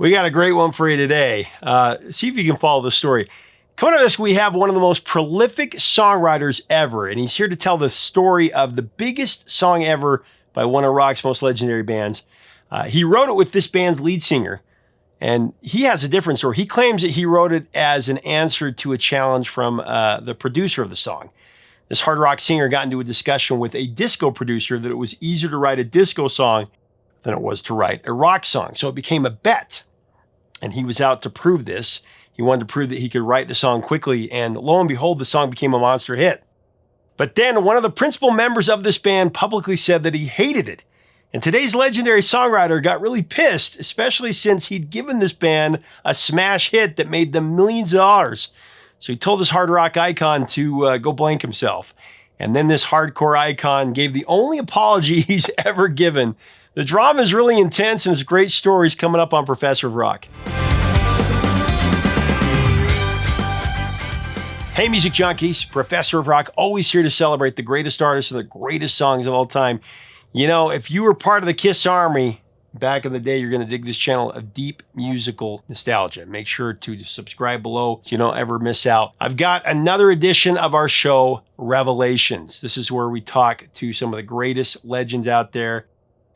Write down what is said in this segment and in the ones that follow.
We got a great one for you today. See if you can follow the story. Coming up this, we have one of the most prolific songwriters ever, and he's here to tell the story of the biggest song ever by one of rock's most legendary bands. He wrote it with this band's lead singer, and he has a different story. He claims that he wrote it as an answer to a challenge from the producer of the song. This hard rock singer got into a discussion with a disco producer that it was easier to write a disco song than it was to write a rock song. So it became a bet. And he was out to prove this. He wanted to prove that he could write the song quickly. And lo and behold, the song became a monster hit. But then one of the principal members of this band publicly said that he hated it. And today's legendary songwriter got really pissed, especially since he'd given this band a smash hit that made them millions of dollars. So he told this hard rock icon to go blank himself. And then this hardcore icon gave the only apology he's ever given. The drama is really intense, and it's great stories coming up on Professor of Rock. Hey, music junkies, Professor of Rock, always here to celebrate the greatest artists and the greatest songs of all time. You know, if you were part of the Kiss Army back in the day, you're going to dig this channel of deep musical nostalgia. Make sure to subscribe below so you don't ever miss out. I've got another edition of our show, Revelations. This is where we talk to some of the greatest legends out there,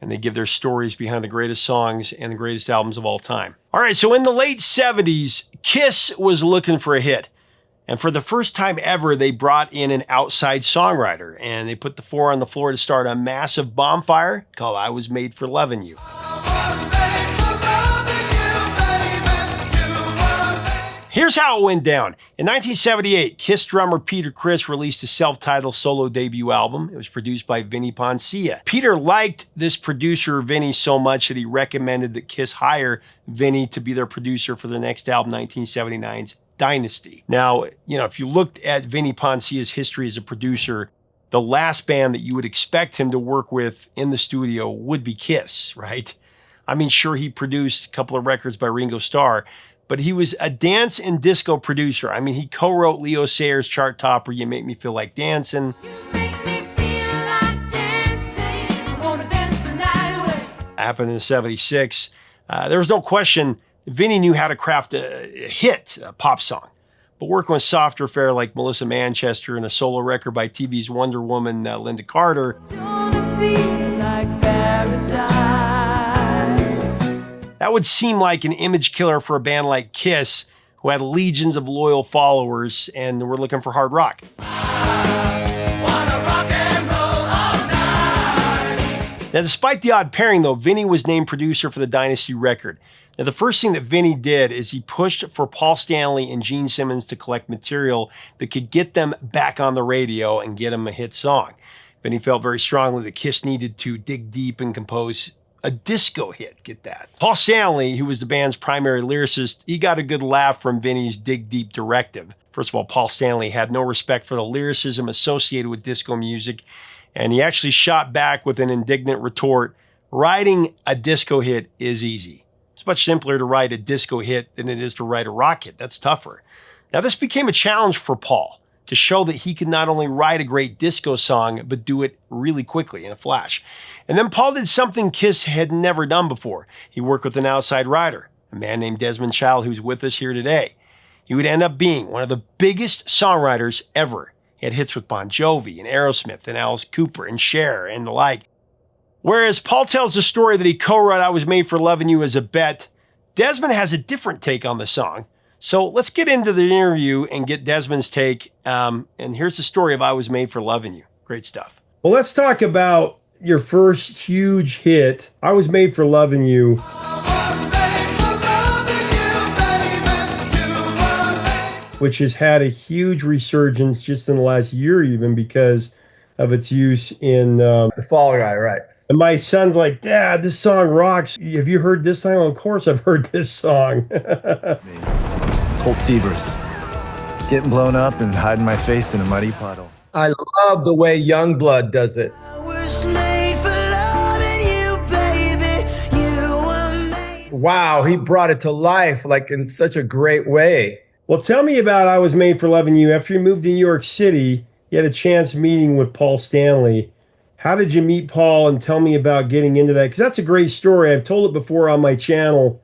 and they give their stories behind the greatest songs and the greatest albums of all time. All right, so in the late 70s, Kiss was looking for a hit. And for the first time ever, they brought in an outside songwriter, and they put the four on the floor to start a massive bonfire called I Was Made for Loving You. Here's how it went down. In 1978, Kiss drummer Peter Criss released a self-titled solo debut album. It was produced by Vinnie Poncia. Peter liked this producer, Vinnie, so much that he recommended that Kiss hire Vinnie to be their producer for their next album, 1979's Dynasty. Now, you know, if you looked at Vinnie Poncia's history as a producer, the last band that you would expect him to work with in the studio would be Kiss, right? I mean, sure, he produced a couple of records by Ringo Starr, but he was a dance and disco producer. I mean, he co-wrote Leo Sayers' chart topper, You Make Me Feel Like Dancing. Happened in 76. There was no question Vinnie knew how to craft a hit, a pop song. But working with softer fare like Melissa Manchester and a solo record by TV's Wonder Woman, Linda Carter, that would seem like an image killer for a band like Kiss, who had legions of loyal followers and were looking for hard rock. Now, despite the odd pairing, though, Vinnie was named producer for the Dynasty record. Now, the first thing that Vinnie did is he pushed for Paul Stanley and Gene Simmons to collect material that could get them back on the radio and get them a hit song. Vinnie felt very strongly that Kiss needed to dig deep and compose a disco hit, get that. Paul Stanley, who was the band's primary lyricist, he got a good laugh from Vinnie's dig deep directive. First of all, Paul Stanley had no respect for the lyricism associated with disco music, and he actually shot back with an indignant retort, writing a disco hit is easy. It's much simpler to write a disco hit than it is to write a rock hit. That's tougher. Now, this became a challenge for Paul to show that he could not only write a great disco song, but do it really quickly in a flash. And then Paul did something Kiss had never done before. He worked with an outside writer, a man named Desmond Child, who's with us here today. He would end up being one of the biggest songwriters ever. He had hits with Bon Jovi and Aerosmith and Alice Cooper and Cher and the like. Whereas Paul tells the story that he co-wrote I Was Made for Loving You as a bet, Desmond has a different take on the song. So let's get into the interview and get Desmond's take. And here's the story of I Was Made for Loving You. Great stuff. Well, let's talk about your first huge hit, I Was Made for Loving You. Which has had a huge resurgence just in the last year even because of its use in The Fall Guy, right. And my son's like, Dad, this song rocks. Have you heard this song? Well, of course I've heard this song. Colt Sievers. Getting blown up and hiding my face in a muddy puddle. I love the way Youngblood does it. Wow, he brought it to life like in such a great way. Well, tell me about I Was Made for Loving You. After you moved to New York City, you had a chance meeting with Paul Stanley. How did you meet Paul, and tell me about getting into that? Because that's a great story. I've told it before on my channel,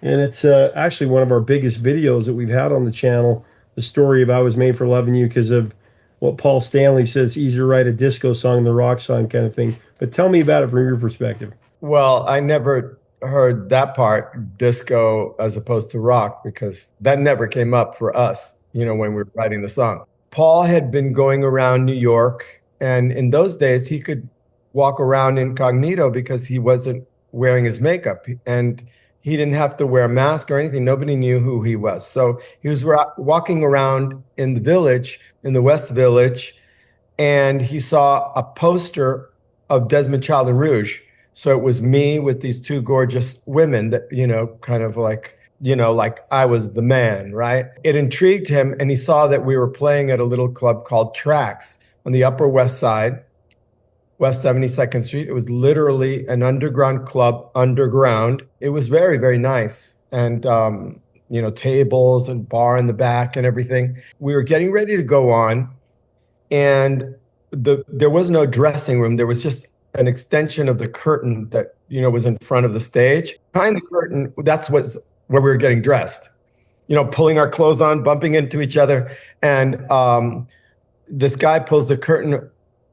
And it's actually one of our biggest videos that we've had on the channel. The story of I Was Made for Loving You because of what Paul Stanley says, it's easier to write a disco song than a rock song kind of thing. But tell me about it from your perspective. Well, I never heard that part, disco as opposed to rock, because that never came up for us, when we were writing the song. Paul had been going around New York, and in those days he could walk around incognito because he wasn't wearing his makeup, and he didn't have to wear a mask or anything. Nobody knew who he was. So he was walking around in the village, in the West Village, and he saw a poster of Desmond Child and Rouge. So it was me with these two gorgeous women that, kind of like, like I was the man, right? It intrigued him, and he saw that we were playing at a little club called Tracks on the Upper West Side, West 72nd Street. It was literally an underground club, underground. It was very, very nice. And, tables and bar in the back and everything. We were getting ready to go on, and there was no dressing room. There was just an extension of the curtain that, was in front of the stage. Behind the curtain, that's where we were getting dressed, pulling our clothes on, bumping into each other. And this guy pulls the curtain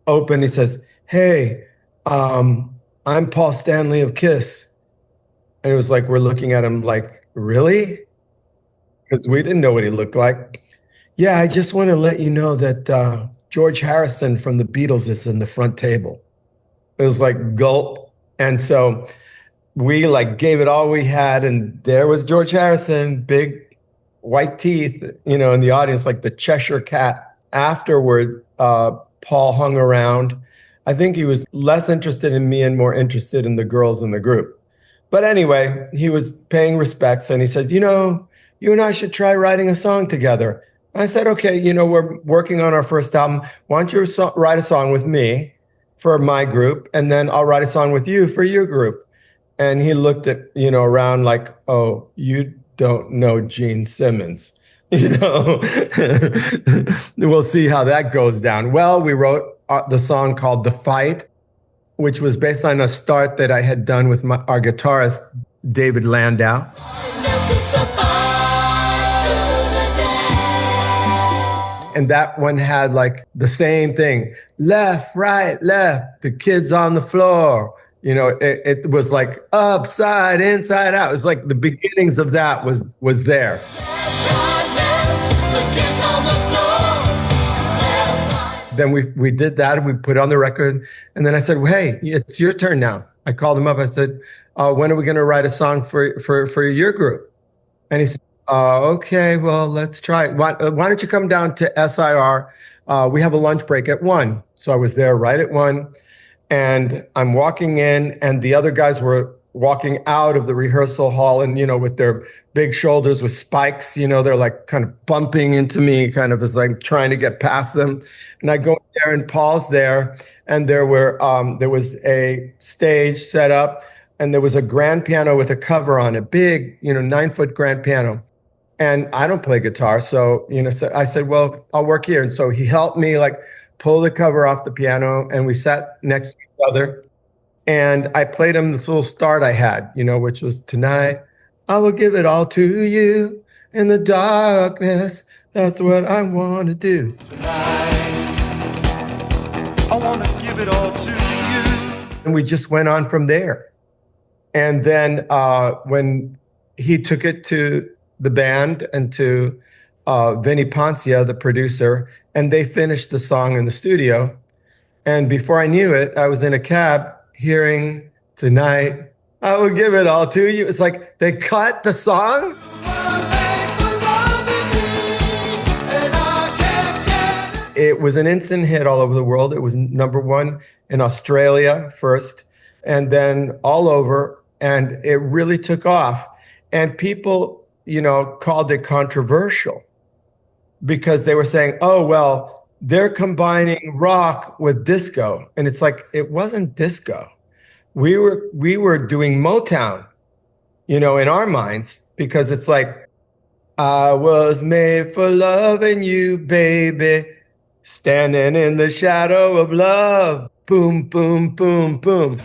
open. He says, "Hey, I'm Paul Stanley of Kiss." And it was like, we're looking at him like, really? Because we didn't know what he looked like. "Yeah, I just want to let you know that George Harrison from the Beatles is in the front table." It was like gulp. And so we like gave it all we had. And there was George Harrison, big white teeth, in the audience, like the Cheshire Cat. Afterward, Paul hung around. I think he was less interested in me and more interested in the girls in the group. But anyway, he was paying respects, and he said, "You and I should try writing a song together." I said, "Okay, we're working on our first album. Why don't you write a song with me for my group, and then I'll write a song with you for your group." And he looked at, around like, "Oh, you don't know Gene Simmons." We'll see how that goes down. Well, we wrote the song called "The Fight," which was based on a start that I had done with our guitarist, David Landau. And that one had like the same thing, left, right, left, the kids on the floor. It was like upside, inside out. It was like the beginnings of that was there. Then we did that, and we put it on the record. And then I said, "Well, hey, it's your turn now." I called him up. I said, "When are we going to write a song for your group?" And he said, "Okay, well, let's try it. Why don't you come down to SIR? We have a lunch break at 1. So I was there right at 1. And I'm walking in, and the other guys were walking out of the rehearsal hall, and, with their big shoulders with spikes, they're like kind of bumping into me, kind of as like trying to get past them. And I go there, and Paul's there, and there was a stage set up, and there was a grand piano with a cover on it, big, 9-foot grand piano. And I don't play guitar. So, so I said, "Well, I'll work here." And so he helped me like pull the cover off the piano, and we sat next to each other. And I played him this little start I had, which was, "Tonight, I will give it all to you in the darkness. That's what I want to do. Tonight, I want to give it all to you." And we just went on from there. And then when he took it to the band and to Vinny Poncia, the producer, and they finished the song in the studio. And before I knew it, I was in a cab hearing "Tonight, I will give it all to you." It's like they cut the song. It was an instant hit all over the world. It was #1 in Australia first, and then all over. And it really took off. And people, called it controversial because they were saying, "Oh, well, they're combining rock with disco." And it's like, it wasn't disco. We were doing Motown, in our minds, because it's like, "I was made for loving you, baby, standing in the shadow of love. Boom, boom, boom, boom."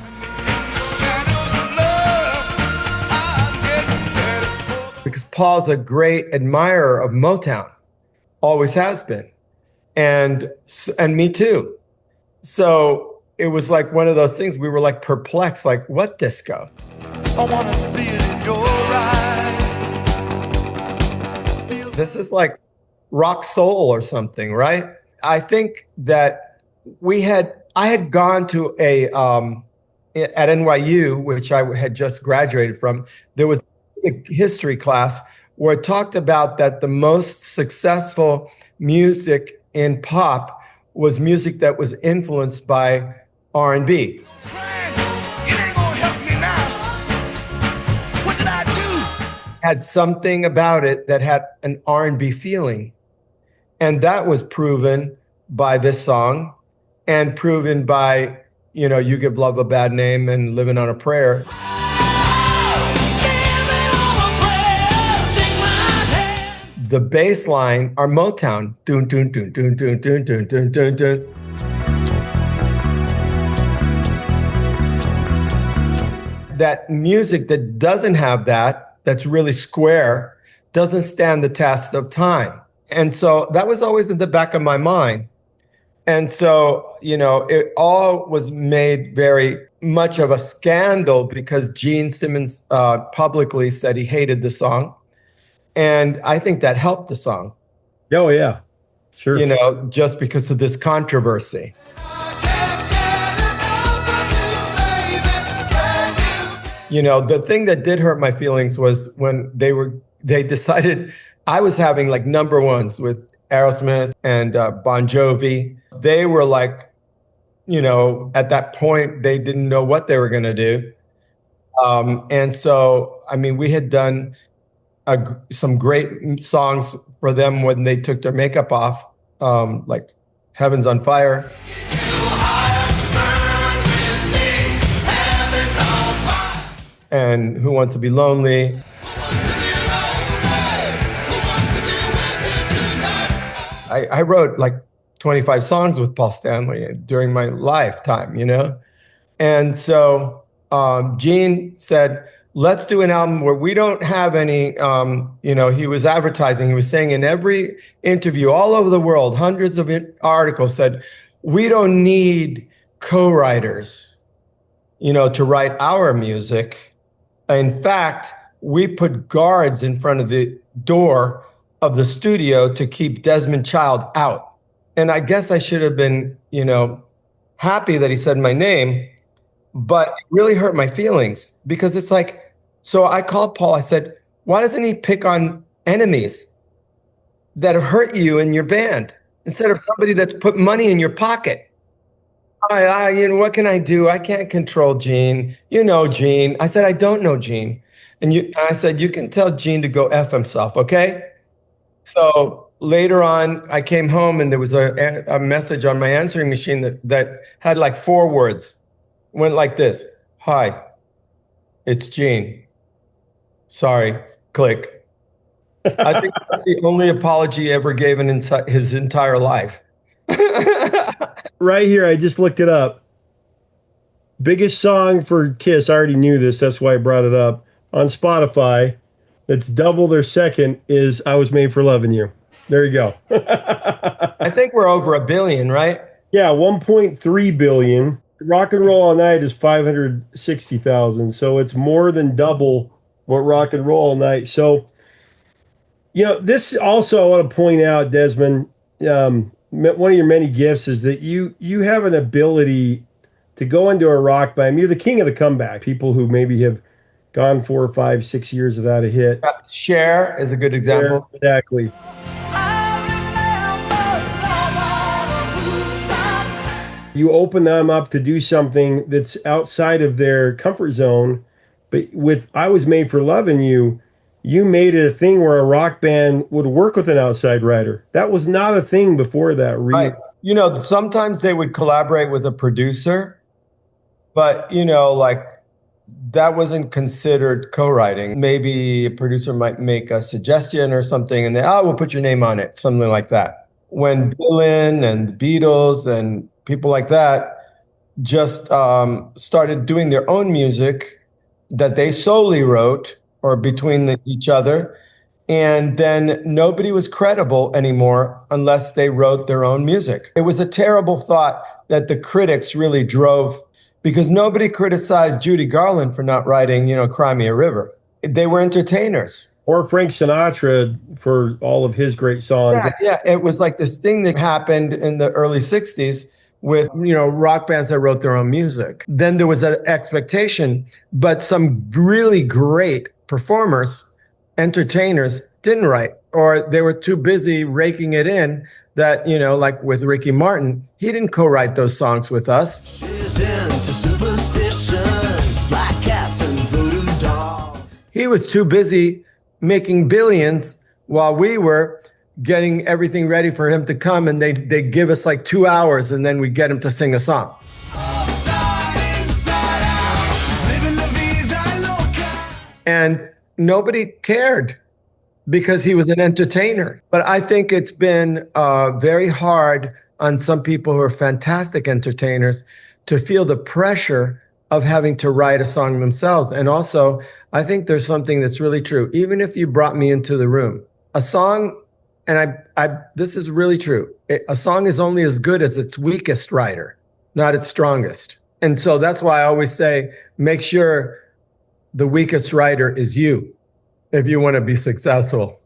because Paul's a great admirer of Motown, always has been, and me too. So it was like one of those things. We were like perplexed, like, what disco? I wanna see it in your eyes. This is like rock soul or something, right? I think that I had gone to at NYU, which I had just graduated from. There was a history class where it talked about that the most successful music in pop was music that was influenced by R&B. Had something about it that had an R&B feeling. And that was proven by this song and proven by, You Give Love a Bad Name and Living on a Prayer. The bass line are Motown. Dun, dun, dun, dun, dun, dun, dun, dun, dun, dun. That music that doesn't have that, that's really square, doesn't stand the test of time. And so that was always in the back of my mind. And so, it all was made very much of a scandal because Gene Simmons publicly said he hated the song. And I think that helped the song. Oh, yeah. Sure. Just because of this controversy. The thing that did hurt my feelings was when they decided I was having like number ones with Aerosmith and Bon Jovi. They were like, at that point, they didn't know what they were going to do. And so, we had done some great songs for them when they took their makeup off, like Heaven's on Fire. And Who Wants to Be Lonely. I wrote like 25 songs with Paul Stanley during my lifetime, And so Gene said, let's do an album where we don't have any, he was advertising, he was saying in every interview all over the world, hundreds of articles said, we don't need co-writers, to write our music. In fact, we put guards in front of the door of the studio to keep Desmond Child out. And I guess I should have been, happy that he said my name, but it really hurt my feelings because it's like, so I called Paul, I said, why doesn't he pick on enemies that have hurt you in your band instead of somebody that's put money in your pocket? What can I do? I can't control Gene. Gene. I said, I don't know Gene. And I said, you can tell Gene to go F himself, okay? So later on, I came home and there was a message on my answering machine that had like 4 words. Went like this: hi, it's Gene. Sorry, click. I think that's the only apology he ever gave in his entire life. Right here, I just looked it up. Biggest song for Kiss, I already knew this, that's why I brought it up. On Spotify, that's double their second, is I Was Made for Loving You. There you go. I think we're over 1 billion, right? Yeah, 1.3 billion. Rock and Roll All Night is 560,000, so it's more than double what Rock and Roll All Night. So, this also I want to point out, Desmond, one of your many gifts is that you have an ability to go into a rock band. You're the king of the comeback. People who maybe have gone 4, 5, 6 years without a hit. Cher is a good example. Cher, exactly. You open them up to do something that's outside of their comfort zone. But with I Was Made for Loving You, you made it a thing where a rock band would work with an outside writer. That was not a thing before that. Right. Sometimes they would collaborate with a producer, but, that wasn't considered co-writing. Maybe a producer might make a suggestion or something and we'll put your name on it, something like that. When Dylan and the Beatles and people like that just started doing their own music that they solely wrote or between each other. And then nobody was credible anymore unless they wrote their own music. It was a terrible thought that the critics really drove, because nobody criticized Judy Garland for not writing, Cry Me a River. They were entertainers. Or Frank Sinatra for all of his great songs. Yeah. It was like this thing that happened in the early 60s with, rock bands that wrote their own music. Then there was an expectation, but some really great performers, entertainers, didn't write, or they were too busy raking it in that, like with Ricky Martin, he didn't co-write those songs with us. She's into superstitions, black cats and voodoo dolls. He was too busy making billions while we were getting everything ready for him to come, and they give us like 2 hours and then we get him to sing a song. Upside, inside out, she's living la vida loca. And nobody cared because he was an entertainer. But I think it's been very hard on some people who are fantastic entertainers to feel the pressure of having to write a song themselves. And also, I think there's something that's really true. Even if you brought me into the room, a song, and this is really true, a song is only as good as its weakest writer, not its strongest. And so that's why I always say, make sure the weakest writer is you if you want to be successful.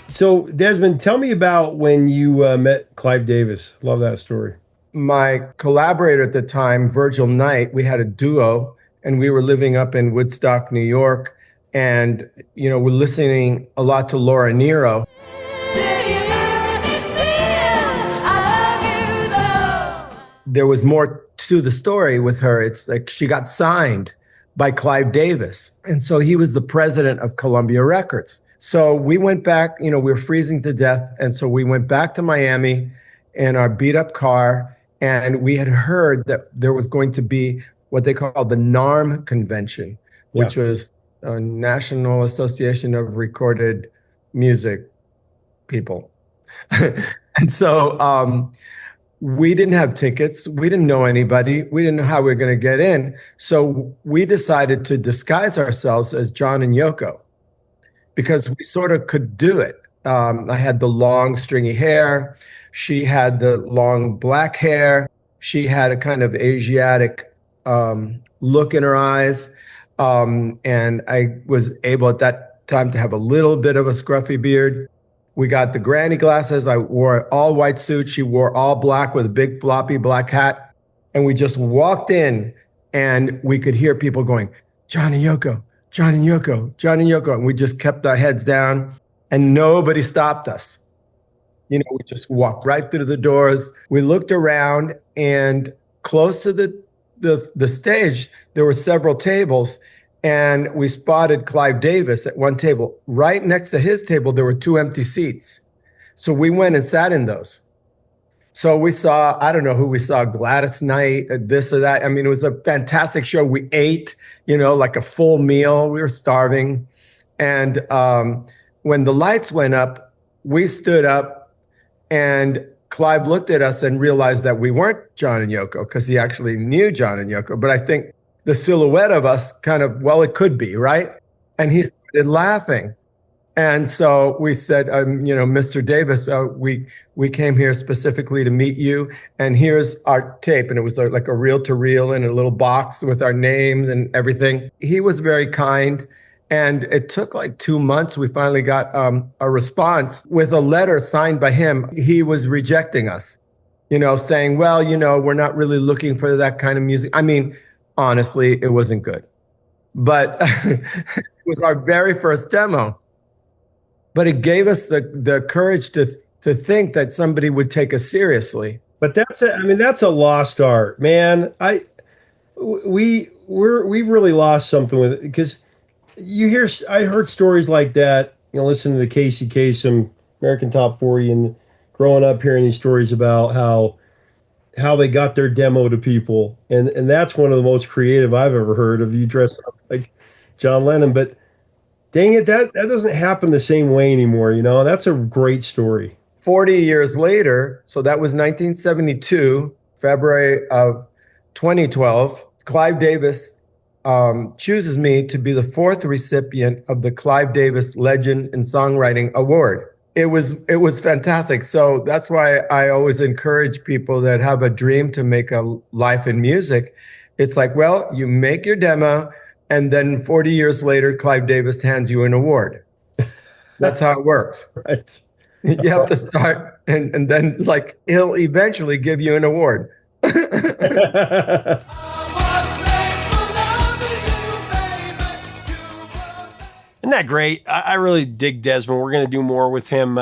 So, Desmond, tell me about when you met Clive Davis. Love that story. My collaborator at the time, Virgil Knight, we had a duo, and we were living up in Woodstock, New York. And, we're listening a lot to Laura Nyro. There was more to the story with her. It's like she got signed by Clive Davis. And so he was the president of Columbia Records. So we went back, we were freezing to death. And so we went back to Miami in our beat up car. And we had heard that there was going to be what they called the NARM convention, which was a National Association of Recorded Music People. And so we didn't have tickets. We didn't know anybody. We didn't know how we were going to get in. So we decided to disguise ourselves as John and Yoko, because we sort of could do it. I had the long stringy hair. She had the long black hair. She had a kind of Asiatic look in her eyes. And I was able at that time to have a little bit of a scruffy beard. We got the granny glasses. I wore an all white suit. She wore all black with a big floppy black hat. And we just walked in and we could hear people going, John and Yoko, John and Yoko, John and Yoko. And we just kept our heads down and nobody stopped us. We just walked right through the doors. We looked around, and close to the stage, there were several tables, and we spotted Clive Davis at one table. Right next to his table, there were 2 empty seats. So we went and sat in those. So we saw, I don't know who we saw, Gladys Knight, this or that. I mean, it was a fantastic show. We ate, like a full meal. We were starving. And when the lights went up, we stood up, and Clive looked at us and realized that we weren't John and Yoko, because he actually knew John and Yoko. But I think the silhouette of us kind of, it could be, right? And he started laughing. And so we said, Mr. Davis, we came here specifically to meet you. And here's our tape. And it was like a reel-to-reel in a little box with our names and everything. He was very kind. And it took like 2 months. We finally got a response with a letter signed by him. He was rejecting us, saying, we're not really looking for that kind of music. I mean, honestly, it wasn't good. But it was our very first demo. But it gave us the courage to think that somebody would take us seriously. But that's a lost art, man. We've really lost something with it, because I heard stories like that, listening to Casey Kasem, American Top 40, and growing up hearing these stories about how they got their demo to people. And that's one of the most creative I've ever heard of, you dressed up like John Lennon. But dang it, that doesn't happen the same way anymore. That's a great story. 40 years later, so that was 1972, February of 2012, Clive Davis chooses me to be the 4th recipient of the Clive Davis Legend in Songwriting Award. It was fantastic. So that's why I always encourage people that have a dream to make a life in music. It's like, well, you make your demo, and then 40 years later, Clive Davis hands you an award. That's how it works. Right. You have to start, and then like he'll eventually give you an award. Isn't that great? I really dig Desmond. We're going to do more with him.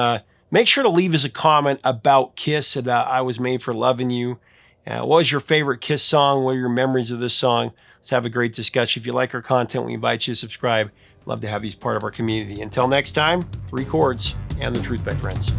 Make sure to leave us a comment about Kiss at I Was Made for Loving You. What was your favorite Kiss song? What are your memories of this song? Let's have a great discussion. If you like our content, we invite you to subscribe. Love to have you as part of our community. Until next time, 3 chords and the truth, my friends.